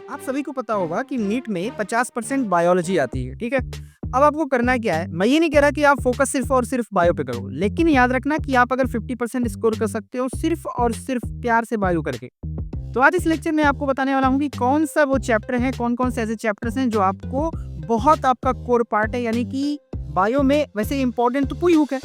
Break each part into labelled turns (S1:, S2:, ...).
S1: आप सभी को पता होगा कि नीट में 50% बायोलॉजी आती है, ठीक है। अब आपको करना क्या है, मैं ये नहीं कह रहा कि आप फोकस सिर्फ और सिर्फ बायो पे करो, लेकिन याद रखना कि आप अगर 50% स्कोर कर सकते हो सिर्फ और सिर्फ प्यार से बायो करके। तो आज इस लेक्चर में आपको बताने वाला हूँ कि कौन सा वो चैप्टर है, कौन कौन से ऐसे चैप्टर्स हैं जो आपको बहुत आपका कोर पार्ट है, यानी कि बायो में वैसे इंपॉर्टेंट तो पूरी बुक है,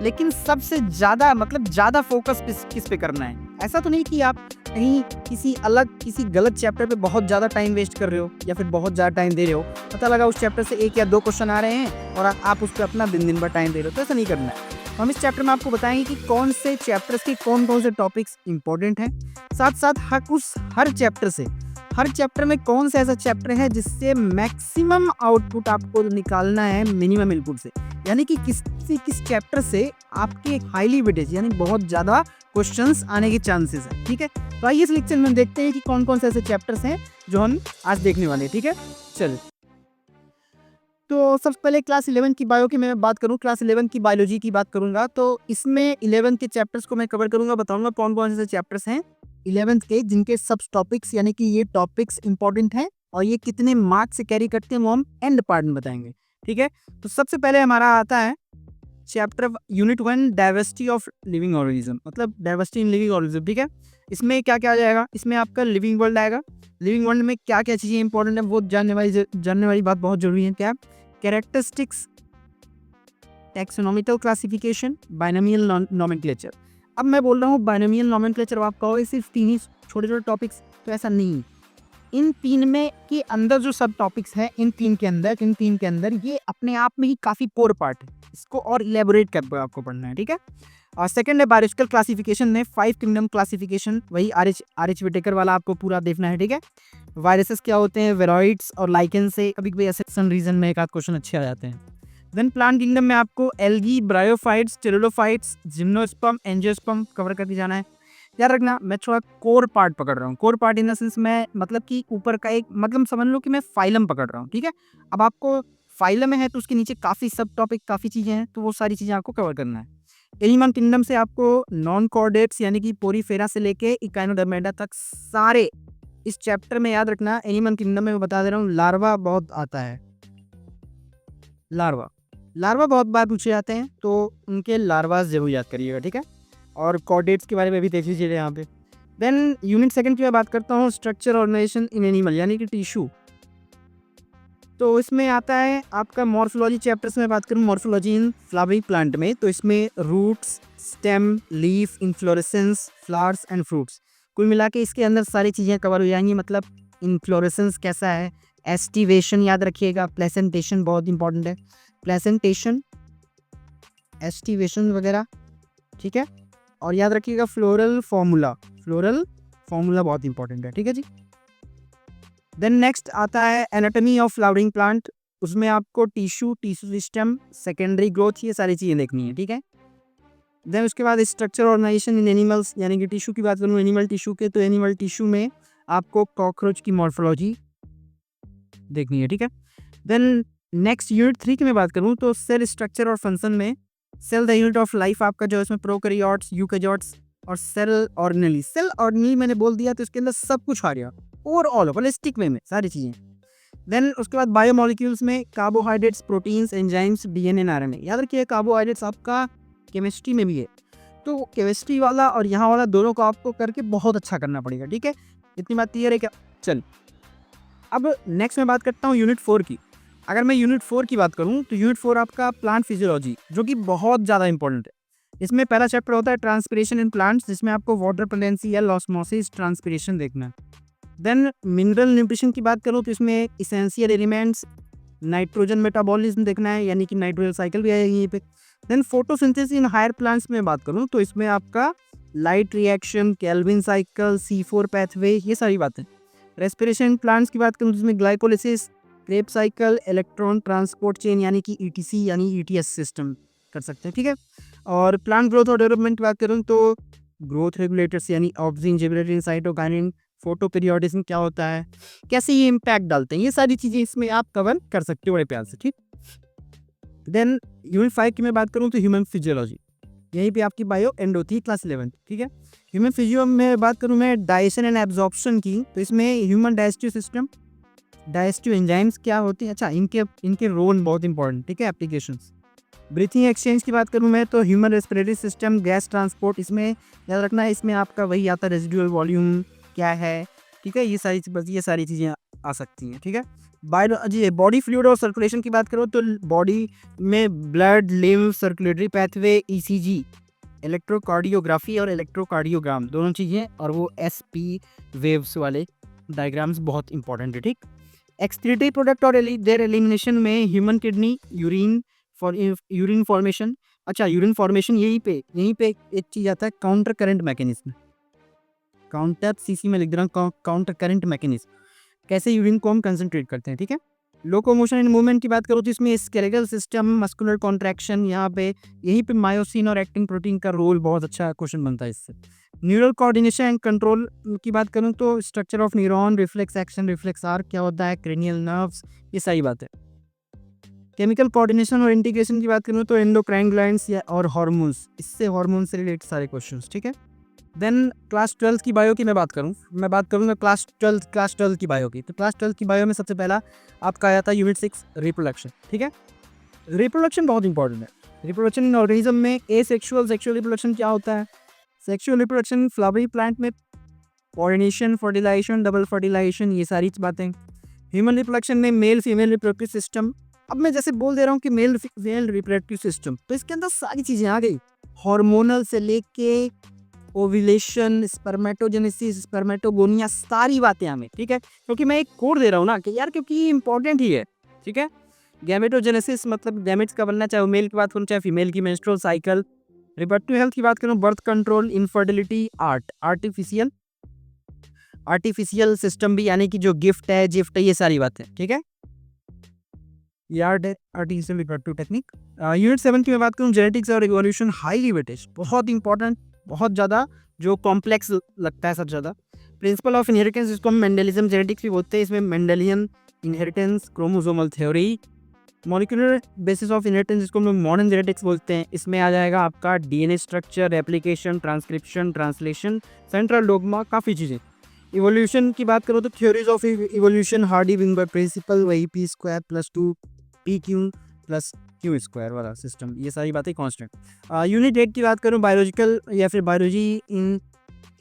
S1: लेकिन सबसे ज्यादा मतलब ज्यादा फोकस किस पे करना है। ऐसा तो नहीं कि आप कहीं किसी गलत चैप्टर पे बहुत ज़्यादा टाइम वेस्ट कर रहे हो या फिर बहुत ज़्यादा टाइम दे रहे हो, पता लगा उस चैप्टर से 1 या 2 क्वेश्चन आ रहे हैं और आप उस पर अपना दिन भर टाइम दे रहे हो, तो ऐसा नहीं करना है। तो हम इस चैप्टर में आपको बताएंगे कि कौन से चैप्टर्स के कौन कौन से टॉपिक्स इंपॉर्टेंट हैं, साथ साथ हर चैप्टर में कौन सा ऐसा चैप्टर है जिससे मैक्सिमम आउटपुट आपको निकालना है मिनिमम इनपुट से, यानी कि किस चैप्टर से आपके हाईली वेटेज यानी बहुत ज़्यादा क्वेश्चंस आने के चांसेस हैं, ठीक है। तो आइए इस लेक्चर में देखते हैं कि कौन कौन से ऐसे चैप्टर्स हैं जो हम आज देखने वाले हैं, ठीक है। चलिए, तो सबसे पहले क्लास 11 की बायो की मैं बात करूं, क्लास 11 की बायोलॉजी की बात करूंगा, तो इसमें 11 के चैप्टर्स को मैं कवर करूंगा, बताऊंगा कौन कौन से चैप्टर्स हैं 11th के जिनके सब टॉपिक्स यानी कि ये टॉपिक्स इंपॉर्टेंट हैं और ये कितने मार्क्स से कैरी करते हैं वो हम एंड पार्ट में बताएंगे, ठीक है। तो सबसे पहले हमारा आता है chapter unit 1 diversity of living organism, मतलब डाइवर्सिटी इन लिविंग ऑर्गेनिज्म, ठीक है। इसमें क्या क्या आ जाएगा, इसमें आपका लिविंग वर्ल्ड आएगा। लिविंग वर्ल्ड में क्या क्या चीज़ें इंपॉर्टेंट है वो जानने वाली बात बहुत जरूरी है। क्या characteristics, taxonomical classification, binomial nomenclature. अब मैं बोल रहा हूँ बाइनोमियल नोमेनक्लेचर, आप कहोगे सिर्फ 3 ही छोटे छोटे टॉपिक्स, तो ऐसा नहीं। इन 3 में के अंदर जो सब टॉपिक्स हैं, इन तीन के अंदर ये अपने आप में ही काफ़ी कोर पार्ट है, इसको और इलेबोरेट कर आपको पढ़ना है, ठीक है। और सेकंड है बायोलॉजिकल क्लासिफिकेशन में 5 किंगडम क्लासिफिकेशन, वही आर एच विटेकर वाला आपको पूरा देखना है, ठीक है। वायरसेस क्या होते हैं, वेरॉइड्स और लाइकेन से कभी कभी ऐसे रीजन में एक आध क्वेश्चन अच्छे आ जाते हैं। देन प्लांट किंगडम में आपको algae, bryophytes, pteridophytes, gymnosperm, angiosperm cover करके जाना है। याद रखना मैं थोड़ा कोर पार्ट पकड़ रहा हूँ, core part in the sense मैं मतलब कि ऊपर का एक मतलब समझ लो कि मैं फाइलम पकड़ रहा हूँ, ठीक है। अब आपको फाइलम है तो उसके नीचे काफ़ी सब टॉपिक काफ़ी चीज़ें हैं, तो वो सारी चीज़ें आपको कवर करना है। एनिमल किंगडम से आपको नॉन कॉर्डेट्स यानी कि पोरीफेरा से लेके इकाइनोडर्मेटा तक सारे इस चैप्टर में याद रखना। एनिमल किंगडम में मैं बता दे रहा हूँ लार्वा बहुत आता है, लार्वा बहुत बार पूछे जाते हैं, तो उनके लार्वास जरूर याद करिएगा, ठीक है। और कॉर्डेट्स के बारे में भी देख लीजिए यहाँ पे। देन यूनिट 2 की मैं बात करता हूँ स्ट्रक्चर ऑर्गेनाइजेशन इन एनिमल यानी कि टिश्यू, तो इसमें आता है आपका मॉर्फोलॉजी चैप्टर्स में बात करूँ, मॉर्फोलॉजी इन फ्लावरिंग प्लांट में, तो इसमें roots, stem, leaf, inflorescence, flowers and fruits, कुल मिला के इसके अंदर सारी चीज़ें कवर हो जाएंगी। मतलब इन्फ्लोरेसेंस कैसा है, एस्टिवेशन याद रखिएगा, प्लेसेंटेशन बहुत इंपॉर्टेंट है, प्लेसेंटेशन, एस्टिवेशन वगैरह, ठीक है। और याद रखिएगा फ्लोरल फॉर्मूला बहुत इंपॉर्टेंट है, ठीक है जी। देन नेक्स्ट आता है एनाटॉमी ऑफ फ्लावरिंग प्लांट, उसमें आपको टिश्यू सिस्टम, सेकेंडरी ग्रोथ, ये सारी चीज़ें देखनी है, ठीक है। देन उसके बाद स्ट्रक्चर ऑर्गेनाइजेशन इन एनिमल्स, यानी कि टिश्यू की बात करूँ एनिमल टिश्यू के, तो एनिमल टिश्यू में आपको कॉकरोच की मॉर्फोलॉजी देखनी है, ठीक है। देन नेक्स्ट यूनिट 3 की मैं बात करूँ तो सेल स्ट्रक्चर और फंक्शन में cell the unit of life आपका जो इसमें प्रोकैरियोट्स, यूकैरियोट्स और सेल ऑर्गेनेली मैंने बोल दिया, तो इसके अंदर सब कुछ आ गया ओवरऑल होलिस्टिक वे में सारी चीज़ें। देन उसके बाद बायोमोलिक्यूल्स में carbohydrates, proteins, enzymes, DNA, RNA. याद रखिए कार्बोहाइड्रेट्स आपका केमिस्ट्री में भी है, तो केमिस्ट्री वाला और यहाँ वाला दोनों को आपको करके बहुत अच्छा करना पड़ेगा, ठीक है। इतनी बात क्लियर है क्या? चल अब नेक्स्ट मैं बात करता हूँ यूनिट 4 की। अगर मैं यूनिट 4 की बात करूँ तो यूनिट 4 आपका प्लांट फिजियोलॉजी, जो कि बहुत ज़्यादा इंपॉर्टेंट है। इसमें पहला चैप्टर होता है ट्रांसपिरेशन इन प्लांट्स, जिसमें आपको वाटर पेंडेंसी या ऑस्मोसिस ट्रांसपिरेशन देखना है। देन मिनरल न्यूट्रिशन की बात करूँ तो इसमें इसेंशियल एलिमेंट्स, नाइट्रोजन मेटाबॉलिज्म देखना है, यानी कि नाइट्रोजन साइकिल भी आएगी यहीं पे। Then photosynthesis in higher plants में बात करूँ तो इसमें आपका light reaction, Calvin cycle, C4 pathway, ये सारी बातें। रेस्पिरेशन प्लांट्स की बात करूँ तो इसमें glycolysis, Krebs cycle, electron transport chain यानी कि ETC यानी ETS सिस्टम कर सकते हैं, ठीक है। और प्लांट ग्रोथ और डेवलपमेंट की बात करूँ तो ग्रोथ रेगुलेटर्स यानी oxygen, gibberellin, cytokinin, photo periodism क्या होता है, कैसे ये इम्पैक्ट डालते हैं, ये सारी चीज़ें इसमें आप कवर कर सकते हो बड़े प्यार से, ठीक। देन यूनिट 5 की मैं बात करूँ तो ह्यूमन फिजियोलॉजी, यहीं पे आपकी बायो एंड होती है क्लास 11, ठीक है। ह्यूमन फिजियो में बात करूँ मैं डाइजेशन एंड एब्जॉर्प्शन की, तो इसमें human digestive system, digestive enzymes क्या होती हैं, अच्छा इनके इनके रोल बहुत इंपॉर्टेंट, ठीक है, एप्लीकेशंस। ब्रीथिंग एक्सचेंज की बात करूँ मैं तो human respiratory system, gas transport, इसमें याद रखना है, इसमें आपका वही आता है रेजिडुअल वॉल्यूम क्या है, ठीक है, ये सारी चीज़ें आ सकती हैं, ठीक है। जी, बॉडी फ्लूइड और सर्कुलेशन की बात करो तो बॉडी में blood, lymph, circulatory pathway, ECG, electrocardiography और इलेक्ट्रोकार्डियोग्राम दोनों चीज़ें, और वो एसपी वेव्स वाले डायग्राम्स बहुत इंपॉर्टेंट है, ठीक। एक्सक्रीटरी प्रोडक्ट और देयर एलिमिनेशन में human kidney, urine for urine formation, अच्छा यूरिन फॉर्मेशन यहीं पे एक चीज़ आता है, counter current mechanism, counter CC में लिख दे रहा हूँ, काउंटर करंट मैकेनिज्म, कैसे यूरिन को हम कंसंट्रेट करते हैं, ठीक है। लोकोमोशन एंड मूवमेंट की बात करो तो इसमें स्केलेटल सिस्टम, मस्कुलर कॉन्ट्रैक्शन, यहाँ पे यहीं पे मायोसिन और एक्टिन प्रोटीन का रोल बहुत अच्छा क्वेश्चन बनता है इससे। न्यूरल कोऑर्डिनेशन एंड कंट्रोल की बात करूँ तो structure of neuron, reflex action, reflex arc क्या होता है, क्रेनियल नर्व्स, ये सारी बात है। केमिकल कोऑर्डिनेशन और इंटीग्रेशन की बात करूँ तो एंडोक्राइन ग्लैंड्स या और हार्मोन्स, इससे हार्मोन से रिलेटेड सारे क्वेश्चंस, ठीक है। देन क्लास 12 की बायो की मैं बात करूँगा क्लास 12 की बायो की, तो क्लास 12 की बायो में सबसे पहला आपका आया था यूनिट 6 रिप्रोडक्शन, ठीक है। रिप्रोडक्शन बहुत इंपॉर्टेंट है। रिप्रोडक्शन इन ऑर्गेनिज्म में सेक्सुअल रिप्रोडक्शन क्या होता है, सेक्सुअल रिप्रोडक्शन फ्लावरी प्लांट में पॉलिनेशन, फर्टिलाइजेशन, डबल फर्टिलाइजेशन, ये सारी बातें। ह्यूमन रिप्रोडक्शन में मेल फीमेल रिप्रोडक्टिव सिस्टम, अब मैं जैसे बोल दे रहा हूँ कि मेल फीमेल रिप्रोडक्टिव सिस्टम, तो इसके अंदर सारी चीज़ें आ गई, हार्मोनल से लेके ओव्यूलेशन, स्पर्मेटोजेनेसिस, स्पर्मेटोगोनिया, सारी बातें हमें, ठीक है, क्योंकि मैं एक कोड दे रहा हूँ ना कि यार क्योंकि ये इंपॉर्टेंट ही है, ठीक है। गैमेटोजेनेसिस मतलब गैमेट्स का बनना, चाहे वो मेल की बात करूँ चाहे फीमेल की, मेंस्ट्रुअल साइकिल। रिप्रोडक्टिव हेल्थ की बात करूँ, birth control, infertility, artificial system भी, यानी कि जो गिफ्ट है ये सारी बातें, ठीक है। Yard artificial reproductive technique. Unit 7 की मैं बात करूँ, जेनेटिक्स और इवोल्यूशन, हाईली वेटेज, बहुत इंपॉर्टेंट, बहुत ज़्यादा जो कॉम्प्लेक्स लगता है सबसे ज़्यादा। प्रिंसिपल ऑफ इनहेरिटेंस, जिसको हम मेंडलिज्म जेनेटिक्स भी बोलते हैं, इसमें Mendelian inheritance, chromosomal theory. Molecular basis of inheritance, जिसको हम लोग मॉडर्न जेनेटिक्स बोलते हैं, इसमें आ जाएगा आपका DNA structure, replication, transcription, translation, central dogma, काफ़ी चीज़ें। इवोल्यूशन की बात करो तो theories of evolution, Hardy Weinberg principle, वही P square plus 2 P Q plus Q square वाला सिस्टम, ये सारी बातें कांस्टेंट। यूनिट 8 की बात करूँ, बायोलॉजिकल या फिर बायोलॉजी इन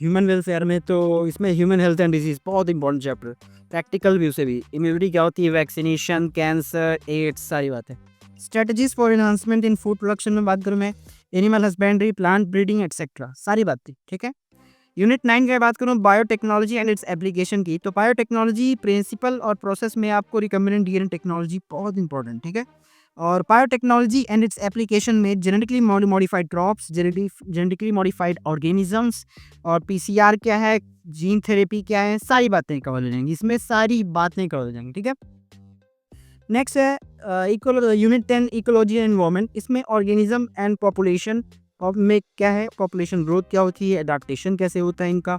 S1: ह्यूमन वेलफेयर में, तो इसमें ह्यूमन हेल्थ एंड डिजीज बहुत इंपॉर्टेंट चैप्टर, प्रैक्टिकल व्यू से भी। इम्यूनिटी क्या होती है, वैक्सीनेशन, कैंसर, एड्स, सारी बातें। Strategies for enhancement in food production में बात करूँ मैं, animal husbandry, plant breeding etcetera, सारी बातें, ठीक है। यूनिट 9 की बात करूँ, बायोटेक्नोलॉजी एंड इट्स एप्लीकेशन की, तो बायोटेक्नोलॉजी प्रिंसिपल और प्रोसेस में आपको रिकम्बिनेंट डीएनए टेक्नोलॉजी बहुत इंपॉर्टेंट, ठीक है। और बायोटेक्नोलॉजी एंड इट्स एप्लीकेशन में genetically modified crops, genetically modified organisms, और पीसीआर क्या है, जीन थेरेपी क्या है, सारी बातें कवर हो जाएंगी, इसमें सारी बातें कवर हो जाएंगी, ठीक है। नेक्स्ट है यूनिट 10 इकोलॉजी एंड एनवायरनमेंट, इसमें ऑर्गेनिज्म एंड पॉपुलेशन में क्या है, पॉपुलेशन ग्रोथ क्या होती है, अडाप्टेशन कैसे होता है इनका,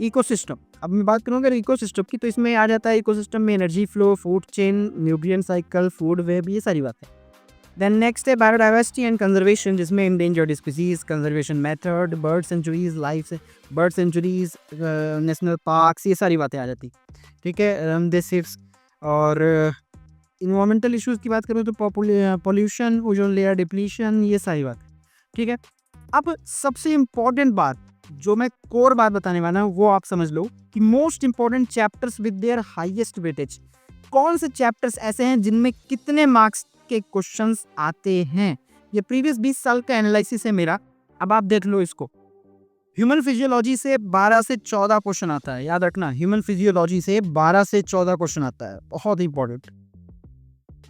S1: इकोसिस्टम। अब मैं बात करूँ अगर इकोसिस्टम की, तो इसमें आ जाता है इकोसिस्टम में energy flow, food chain, nutrient cycle, food web, ये सारी बातें। देन नेक्स्ट है बायोडाइवर्सिटी एंड कंजर्वेशन, जिसमें endangered species, conservation method, bird sanctuaries, bird sanctuaries, national parks, ये सारी बातें आ जाती, ठीक है। दिस और इन्वायरमेंटल इश्यूज की बात करूँ तो पॉल्यूशन, ओजोन लेयर डिप्लीशन, ये सारी बात, ठीक है। अब सबसे इम्पोर्टेंट बात जो मैं कोर बात बताने वाला हूँ वो आप समझ लो कि most important chapters with their highest weightage, कौन से चैप्टर्स ऐसे हैं जिनमें कितने मार्क्स के क्वेश्चंस आते हैं। ये प्रीवियस 20 साल का एनालिसिस है मेरा, अब आप देख लो इसको। ह्यूमन फिजियोलॉजी से 12 से 14 क्वेश्चन आता है, याद रखना, ह्यूमन फिजियोलॉजी से 12 से 14 क्वेश्चन आता है, बहुत इंपॉर्टेंट,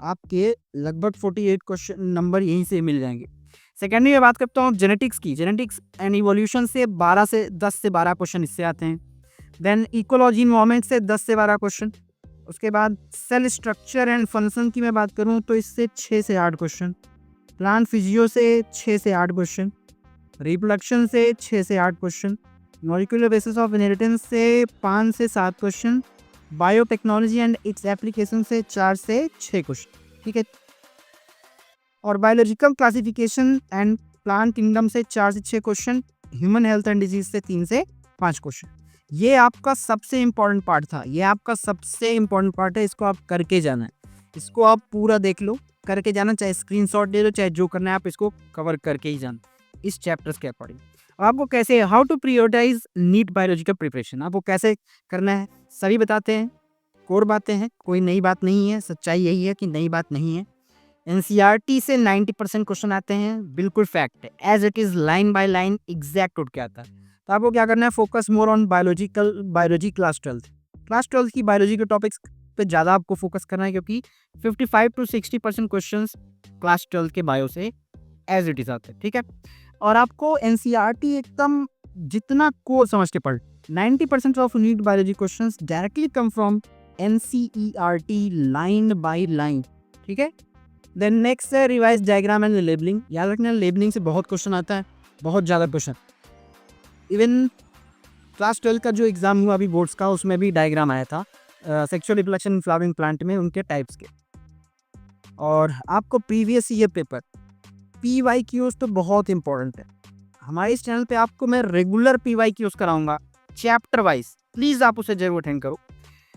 S1: आपके लगभग 48 क्वेश्चन नंबर यहीं से मिल जाएंगे। सेकेंडली मैं बात करता हूँ जेनेटिक्स की, जेनेटिक्स एंड इवोल्यूशन से 10 से 12 क्वेश्चन इससे आते हैं। देन इकोलॉजी एनवायरनमेंट से 10 से 12 क्वेश्चन। उसके बाद सेल स्ट्रक्चर एंड फंक्शन की मैं बात करूँ तो इससे 6 से 8 क्वेश्चन। प्लांट फिजियो से 6 से 8 क्वेश्चन। रिप्रोडक्शन से 6 से 8 question. Molecular basis of inheritance से 5 से 7 question. Biotechnology and its application से 4 से 6 क्वेश्चन, ठीक है। और biological classification and plant kingdom से 4 से 6 question. Human health and disease से 3 से 5 क्वेश्चन। ये आपका सबसे इंपॉर्टेंट पार्ट था, ये आपका सबसे इंपॉर्टेंट पार्ट है, इसको आप करके जाना है, इसको आप पूरा देख लो, करके जाना, चाहे स्क्रीनशॉट ले लो, चाहे जो करना है आप इसको कवर करके ही जाना इस चैप्टर्स के अकॉर्डिंग। आपको कैसे, how to prioritize NEET biology का प्रिपरेशन, आपको कैसे करना है सभी बताते हैं, कोर बातें हैं, कोई नई बात नहीं है, सच्चाई यही है कि नई बात नहीं है। एनसीईआरटी से 90% क्वेश्चन आते हैं, बिल्कुल फैक्ट है, as it is line by line exact उठ के आता है। तो आपको क्या करना है, focus more on biology class 12 की बायोलॉजी के टॉपिक्स पे ज़्यादा आपको फोकस करना है, क्योंकि 55 to 60% क्वेश्चन क्लास 12 के बायो से एज इट इज आते हैं, ठीक है। और आपको एनसीईआरटी एकदम जितना कोर समझ के पढ़, 90% of NEET biology questions directly come from NCERT line by line, ठीक है। देन नेक्स्ट है रिवाइज डायग्राम एंड लेबलिंग। याद रखना, लेबलिंग से बहुत क्वेश्चन आता है, बहुत ज़्यादा क्वेश्चन। इवन क्लास 12 का जो एग्जाम हुआ अभी बोर्ड्स का, उसमें भी डायग्राम आया था sexual reproduction in flowering plant में, उनके टाइप्स के। और आपको प्रीवियस ईयर पेपर PYQs तो बहुत इंपॉर्टेंट है। हमारे इस चैनल पे आपको मैं रेगुलर PYQs कराऊंगा चैप्टर वाइज, प्लीज़ आप उसे जरूर अटेंड करो।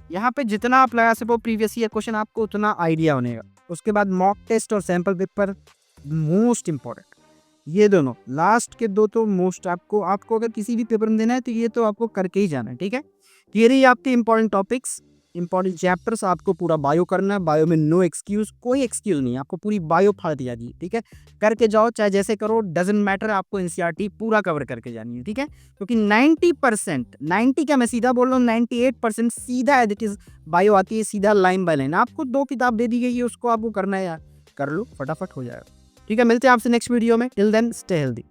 S1: यहाँ पे जितना आप लगा सको प्रीवियस ईयर क्वेश्चन, आपको उतना आइडिया बनेगा। उसके बाद मॉक टेस्ट और सैम्पल पेपर मोस्ट इंपॉर्टेंट, ये दोनों लास्ट के दो तो मोस्ट, आपको अगर किसी भी पेपर में देना है तो ये तो आपको करके ही जाना है, ठीक है। ये रही आपके इंपॉर्टेंट टॉपिक्स, इंपॉर्टेंट चैप्टर्स। आपको पूरा बायो करना है, बायो में नो एक्सक्यूज, कोई एक्सक्यूज नहीं, आपको पूरी बायो फाड़ दी जाती है, ठीक है। करके जाओ, चाहे जैसे करो, डजेंट मैटर, आपको एनसीईआरटी पूरा कवर करके जानी है, ठीक है। क्योंकि 90%, 90 क्या मैं सीधा बोल रहा हूँ, 98% सीधा एज इट इज बायो आती है, सीधा लाइन बाय लाइन। आपको 2 किताब दे दी गई है, उसको आपको करना है यार, कर लो, फटाफट हो जाएगा, ठीक है। मिलते हैं आपसे नेक्स्ट वीडियो में, टिल देन स्टे हेल्दी।